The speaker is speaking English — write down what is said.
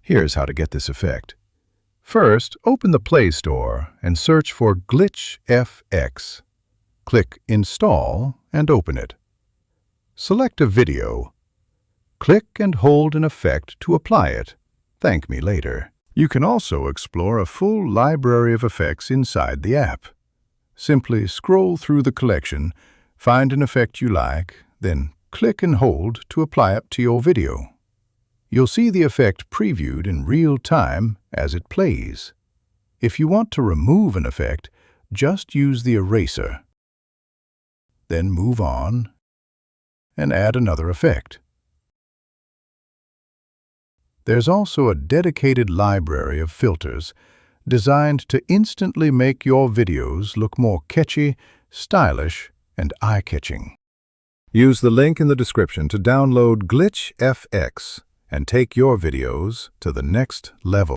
Here's how to get this effect. First, open the Play Store and search for GlitchFX. Click Install and open it. Select a video. Click and hold an effect to apply it. Thank me later. You can also explore a full library of effects inside the app. Simply scroll through the collection, find an effect you like, then click and hold to apply it to your video. You'll see the effect previewed in real time as it plays. If you want to remove an effect, just use the eraser. Then move on and add another effect. There's also a dedicated library of filters designed to instantly make your videos look more catchy, stylish, and eye-catching. Use the link in the description to download GlitchFX and take your videos to the next level.